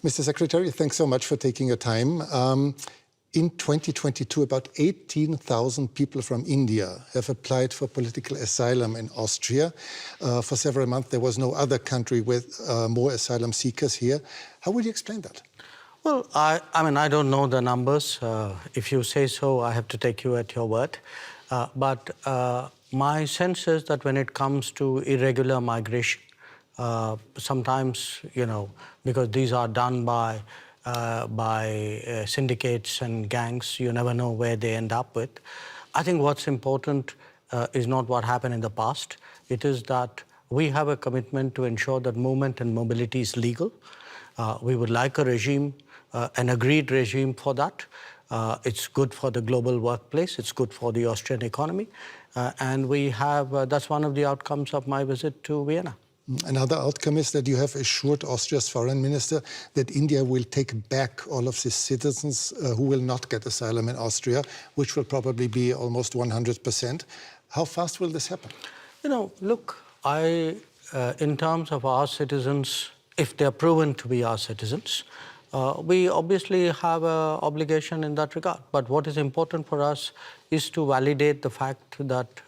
Mr. Secretary, thanks so much for taking your time. In 2022, about 18,000 people from India have applied for political asylum in Austria. For several months, there was no other country with more asylum seekers here. How would you explain that? Well, I don't know the numbers. If you say so, I have to take you at your word. But my sense is that when it comes to irregular migration, sometimes, because these are done by syndicates and gangs, you never know where they end up with. I think what's important is not what happened in the past. It is that we have a commitment to ensure that movement and mobility is legal. We would like a regime, an agreed regime for that. It's good for the global workplace. It's good for the Austrian economy. And we have, that's one of the outcomes of my visit to Vienna. Another outcome is that you have assured Austria's foreign minister that India will take back all of the citizens who will not get asylum in Austria, which will probably be almost 100%. How fast will this happen? Look, in terms of our citizens, if they're proven to be our citizens, we obviously have an obligation in that regard. But what is important for us is to validate the fact that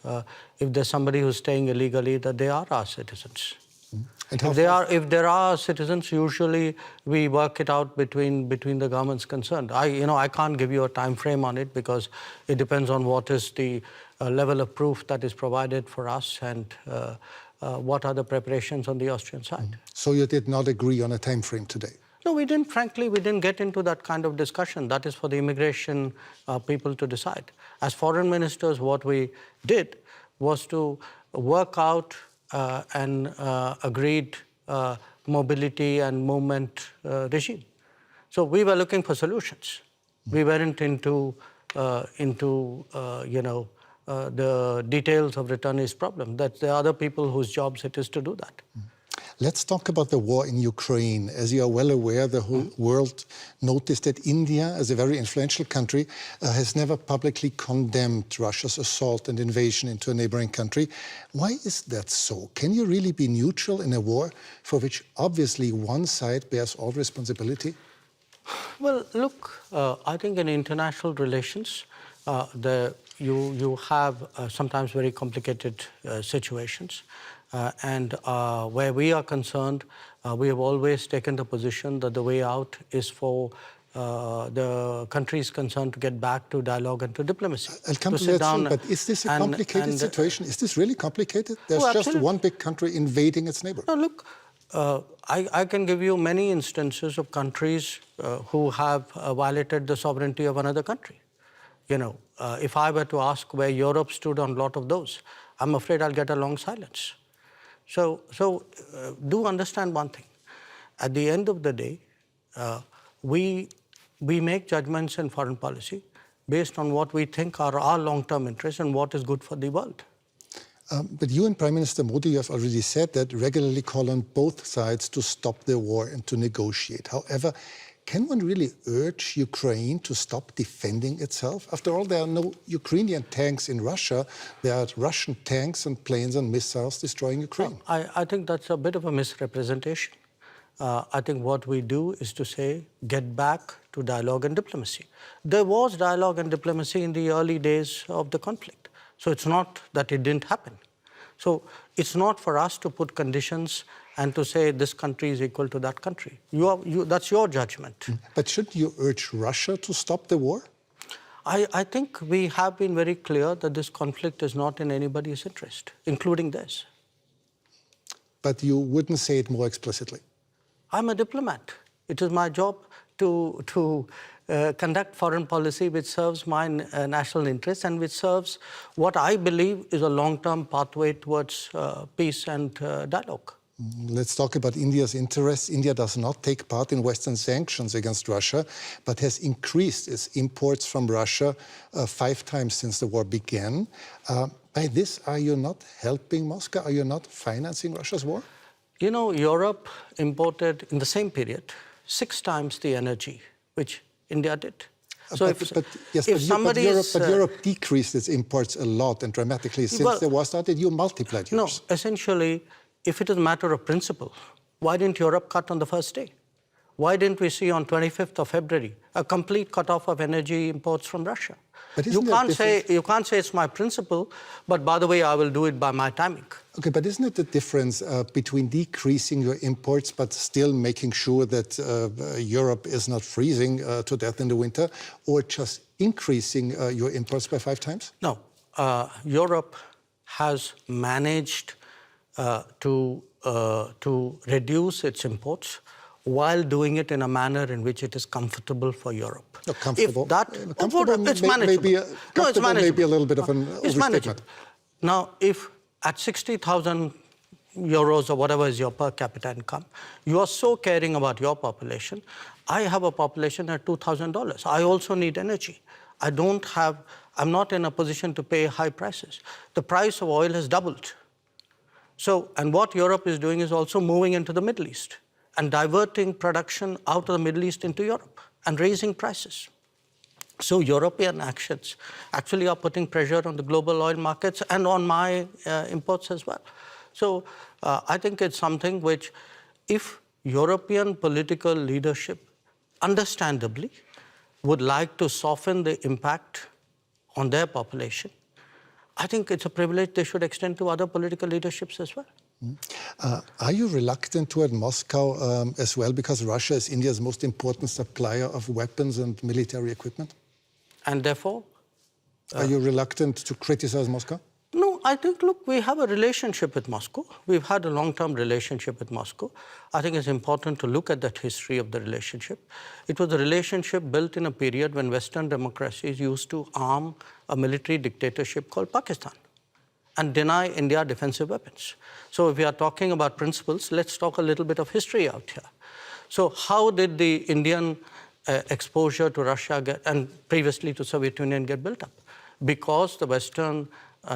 if there's somebody who's staying illegally, that they are our citizens. And if there are citizens, usually we work it out between the governments concerned. I can't give you a time frame on it because it depends on what is the level of proof that is provided for us and what are the preparations on the Austrian side. So you did not agree on a time frame today? No, we didn't. Frankly, we didn't get into that kind of discussion. That is for the immigration people to decide. As foreign ministers, what we did was to work out an agreed mobility and movement regime. So we were looking for solutions. We weren't into the details of returnees' problem. That there are other people whose jobs it is to do that. Let's talk about the war in Ukraine. As you are well aware, the whole world noticed that India, as a very influential country, has never publicly condemned Russia's assault and invasion into a neighboring country. Why is that so? Can you really be neutral in a war for which obviously one side bears all responsibility? Well, look, I think in international relations, you have sometimes very complicated situations. And where we are concerned, we have always taken the position that the way out is for the countries concerned to get back to dialogue and to diplomacy. I'll come to that soon, but is this a complicated situation? Is this really complicated? There's just one big country invading its neighbor. No, look, I can give you many instances of countries who have violated the sovereignty of another country. If I were to ask where Europe stood on a lot of those, I'm afraid I'll get a long silence. So do understand one thing. At the end of the day, we make judgments in foreign policy based on what we think are our long-term interests and what is good for the world. But you and Prime Minister Modi have already said that regularly call on both sides to stop the war and to negotiate. However, can one really urge Ukraine to stop defending itself? After all, there are no Ukrainian tanks in Russia. There are Russian tanks and planes and missiles destroying Ukraine. I think that's a bit of a misrepresentation. I think what we do is to say, get back to dialogue and diplomacy. There was dialogue and diplomacy in the early days of the conflict. So it's not that it didn't happen. So it's not for us to put conditions and to say this country is equal to that country. That's your judgment. But shouldn't you urge Russia to stop the war? I think we have been very clear that this conflict is not in anybody's interest, including theirs. But you wouldn't say it more explicitly? I'm a diplomat. It is my job to conduct foreign policy which serves my national interests and which serves what I believe is a long-term pathway towards peace and dialogue. Let's talk about India's interests. India does not take part in Western sanctions against Russia, but has increased its imports from Russia 5 times since the war began. By this, are you not helping Moscow? Are you not financing Russia's war? Europe imported in the same period 6 times the energy which India did. So Europe decreased its imports a lot and dramatically since the war started. You multiplied yours. No, essentially, if it is a matter of principle, why didn't Europe cut on the first day? Why didn't we see on 25th of February a complete cutoff of energy imports from Russia? But You can't say it's my principle, but by the way, I will do it by my timing. Okay, but isn't it the difference between decreasing your imports but still making sure that Europe is not freezing to death in the winter, or just increasing your imports by 5 times? No, Europe has managed to reduce its imports while doing it in a manner in which it is comfortable for Europe. Comfortable. If that, it's manageable. Maybe a little bit of an It's manageable. Now, if at 60,000 euros or whatever is your per capita income, you are so caring about your population. I have a population at $2,000. I also need energy. I'm not in a position to pay high prices. The price of oil has doubled. So, and what Europe is doing is also moving into the Middle East and diverting production out of the Middle East into Europe and raising prices. So European actions actually are putting pressure on the global oil markets and on my imports as well. So I think it's something which, if European political leadership understandably would like to soften the impact on their population, I think it's a privilege they should extend to other political leaderships as well. Are you reluctant toward Moscow as well, because Russia is India's most important supplier of weapons and military equipment? And therefore? Are you reluctant to criticize Moscow? No, I think, look, we have a relationship with Moscow. We've had a long-term relationship with Moscow. I think it's important to look at that history of the relationship. It was a relationship built in a period when Western democracies used to arm a military dictatorship called Pakistan and deny India defensive weapons. So if we are talking about principles, let's talk a little bit of history out here. So how did the Indian exposure to Russia and previously to Soviet Union get built up? Because the Western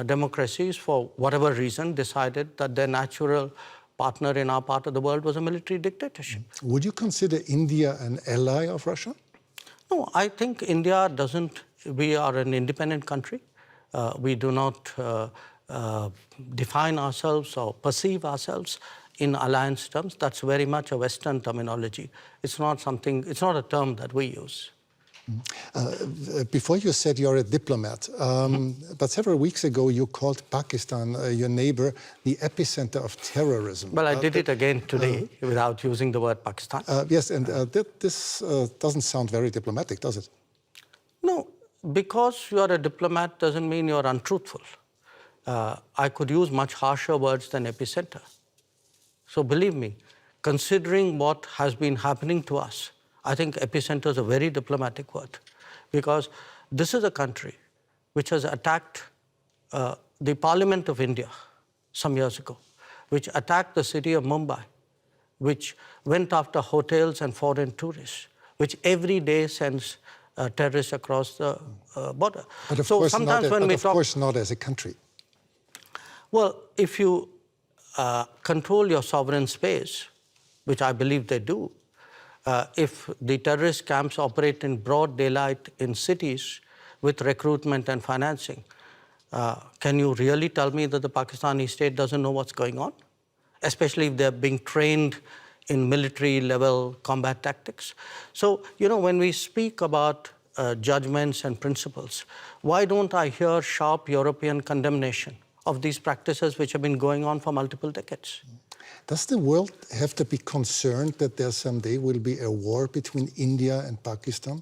democracies, for whatever reason, decided that their natural partner in our part of the world was a military dictatorship. Would you consider India an ally of Russia? No, I think India doesn't. We are an independent country. We do not define ourselves or perceive ourselves in alliance terms. That's very much a Western terminology. It's not a term that we use. Before you said you're a diplomat, but several weeks ago you called Pakistan, your neighbor, the epicenter of terrorism. Well, I did it again today without using the word Pakistan. Yes, and this doesn't sound very diplomatic, does it? No, because you are a diplomat doesn't mean you're untruthful. I could use much harsher words than epicenter. So believe me, considering what has been happening to us, I think epicenter is a very diplomatic word, because this is a country which has attacked the Parliament of India some years ago, which attacked the city of Mumbai, which went after hotels and foreign tourists, which every day sends terrorists across the border. But of course not as a country. Well, if you control your sovereign space, which I believe they do, if the terrorist camps operate in broad daylight in cities with recruitment and financing, can you really tell me that the Pakistani state doesn't know what's going on? Especially if they're being trained in military-level combat tactics. So, you know, when we speak about judgments and principles, why don't I hear sharp European condemnation of these practices which have been going on for multiple decades? Does the world have to be concerned that there someday will be a war between India and Pakistan?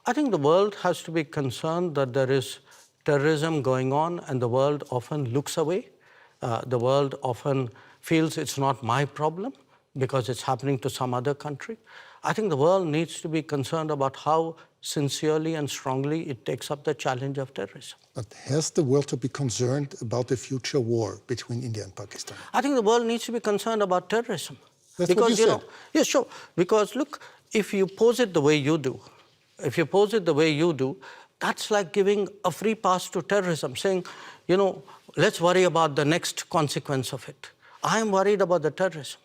I think the world has to be concerned that there is terrorism going on, and the world often looks away. The world often feels it's not my problem because it's happening to some other country. I think the world needs to be concerned about how sincerely and strongly it takes up the challenge of terrorism. But has the world to be concerned about the future war between India and Pakistan? I think the world needs to be concerned about terrorism. That's what you said. Yeah, sure. Because look, if you pose it the way you do, that's like giving a free pass to terrorism, saying, you know, let's worry about the next consequence of it. I am worried about the terrorism.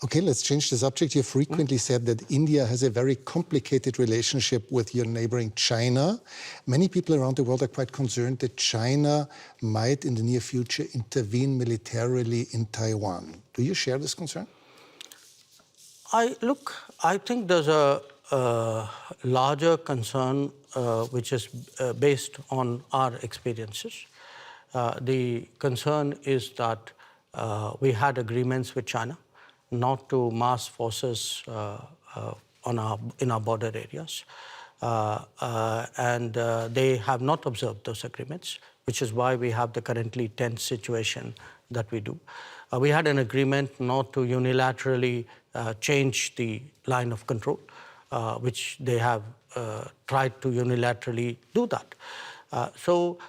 Okay, let's change the subject. You frequently said that India has a very complicated relationship with your neighboring China. Many people around the world are quite concerned that China might, in the near future, intervene militarily in Taiwan. Do you share this concern? I think there's a larger concern which is based on our experiences. The concern is that we had agreements with China not to mass forces in our border areas. And they have not observed those agreements, which is why we have the currently tense situation that we do. We had an agreement not to unilaterally change the line of control, which they have tried to unilaterally do that. So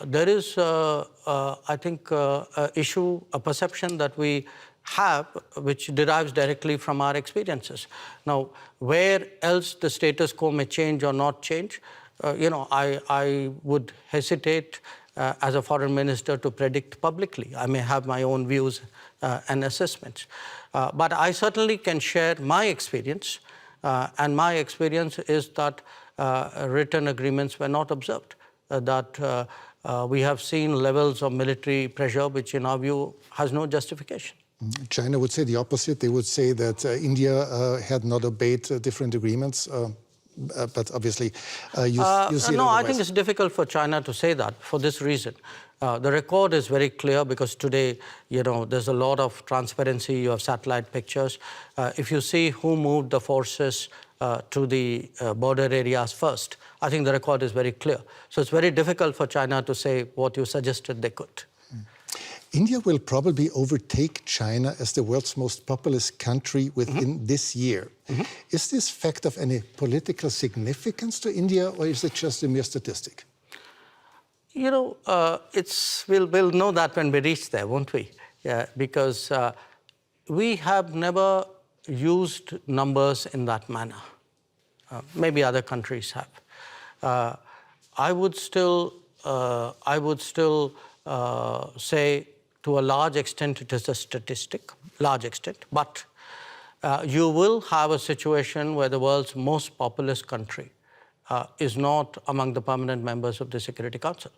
there is, I think, an issue, a perception that we have, which derives directly from our experiences. Now, where else the status quo may change or not change, I would hesitate as a foreign minister to predict publicly. I may have my own views and assessments. But I certainly can share my experience, and my experience is that written agreements were not observed, that we have seen levels of military pressure which in our view has no justification. China would say the opposite. They would say that India had not obeyed different agreements, but obviously you see it No, I otherwise. think it's difficult for China to say that for this reason. The record is very clear because today, there's a lot of transparency. You have satellite pictures. If you see who moved the forces to the border areas first, I think the record is very clear. So it's very difficult for China to say what you suggested they could. India will probably overtake China as the world's most populous country within this year. Is this fact of any political significance to India, or is it just a mere statistic? We'll know that when we reach there, won't we? Yeah, because we have never used numbers in that manner. Maybe other countries have. I would still say, to a large extent, it is a statistic, large extent. But you will have a situation where the world's most populous country is not among the permanent members of the Security Council.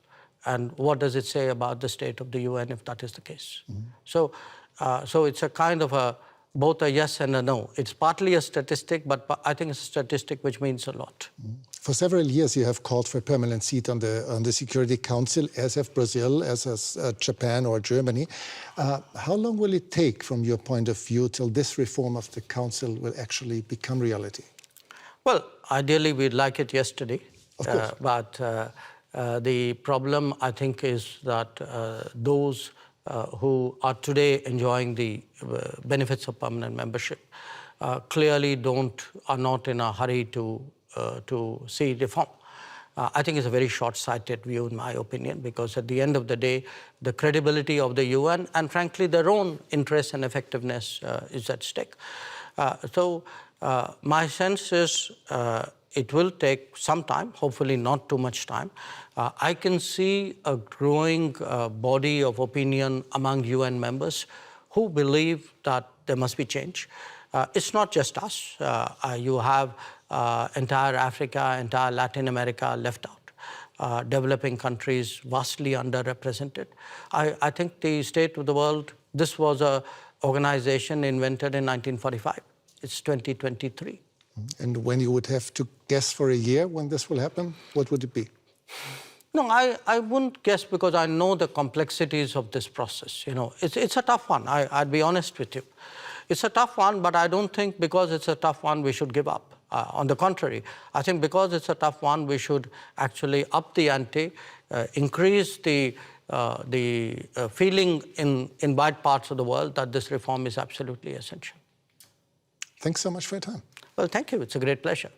And what does it say about the state of the UN if that is the case? So it's a kind of both a yes and a no. It's partly a statistic, but I think it's a statistic which means a lot. For several years, you have called for a permanent seat on the Security Council, as have Brazil, as has Japan or Germany. How long will it take, from your point of view, till this reform of the Council will actually become reality? Well, ideally, we'd like it yesterday. Of course. But the problem, I think, is that those who are today enjoying the benefits of permanent membership clearly are not in a hurry to see reform. I think it's a very short-sighted view, in my opinion, because at the end of the day, the credibility of the UN and, frankly, their own interest and effectiveness is at stake. So my sense is it will take some time, hopefully not too much time. I can see a growing body of opinion among UN members who believe that there must be change. It's not just us. You have entire Africa, entire Latin America left out. Developing countries vastly underrepresented. I think the state of the world, this was an organization invented in 1945. It's 2023. And when you would have to guess for a year when this will happen, what would it be? No, I wouldn't guess because I know the complexities of this process. It's a tough one. I'd be honest with you. It's a tough one, but I don't think because it's a tough one we should give up. On the contrary, I think because it's a tough one, we should actually up the ante, increase the feeling in wide parts of the world that this reform is absolutely essential. Thanks so much for your time. Well, thank you. It's a great pleasure.